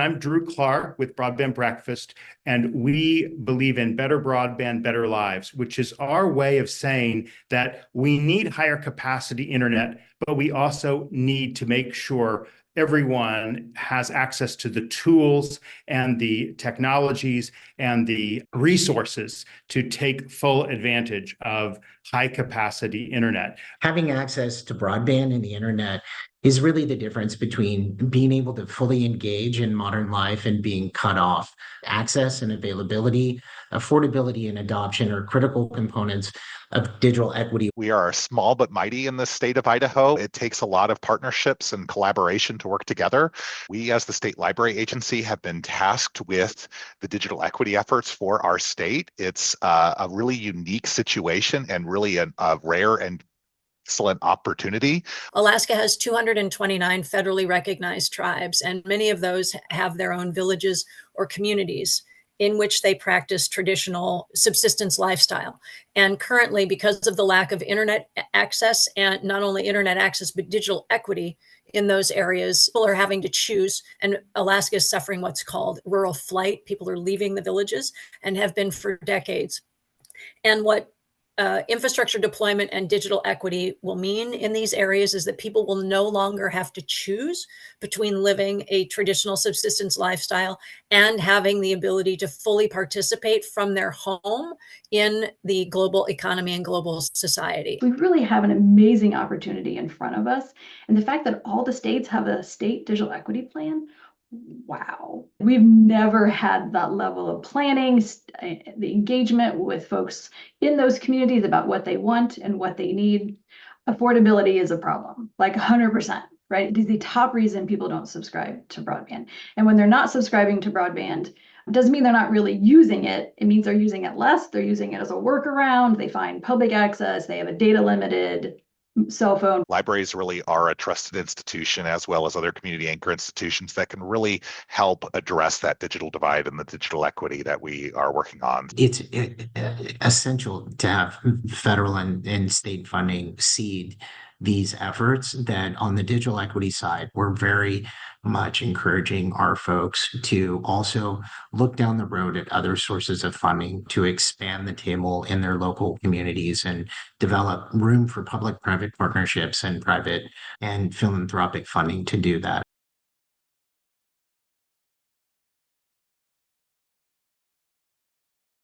I'm Drew Clark with Broadband Breakfast, and we believe in better broadband, better lives, which is our way of saying that we need higher capacity internet, but we also need to make sure everyone has access to the tools and the technologies and the resources to take full advantage of high capacity internet. Having access to broadband and the internet is really the difference between being able to fully engage in modern life and being cut off. Access and availability, affordability and adoption are critical components of digital equity. We are small but mighty in the state of Idaho. It takes a lot of partnerships and collaboration to work together. We, as the state library agency, have been tasked with the digital equity efforts for our state. It's a really unique situation and really a rare and excellent opportunity. Alaska has 229 federally recognized tribes, and many of those have their own villages or communities in which they practice traditional subsistence lifestyle. And currently, because of the lack of internet access, and not only internet access, but digital equity in those areas, people are having to choose. And Alaska is suffering what's called rural flight. People are leaving the villages and have been for decades. And what infrastructure deployment and digital equity will mean in these areas is that people will no longer have to choose between living a traditional subsistence lifestyle and having the ability to fully participate from their home in the global economy and global society. We really have an amazing opportunity in front of us. And the fact that all the states have a state digital equity plan, wow. We've never had that level of planning, the engagement with folks in those communities about what they want and what they need. Affordability is a problem, like 100%, right? It is the top reason people don't subscribe to broadband. And when they're not subscribing to broadband, it doesn't mean they're not really using it. It means they're using it less. They're using it as a workaround. They find public access. They have a data limited cell phone. Libraries really are a trusted institution, as well as other community anchor institutions that can really help address that digital divide and the digital equity that we are working on. It's essential to have federal and state funding seed these efforts. That on the digital equity side, we're very much encouraging our folks to also look down the road at other sources of funding to expand the table in their local communities and develop room for public-private partnerships and private and philanthropic funding to do that.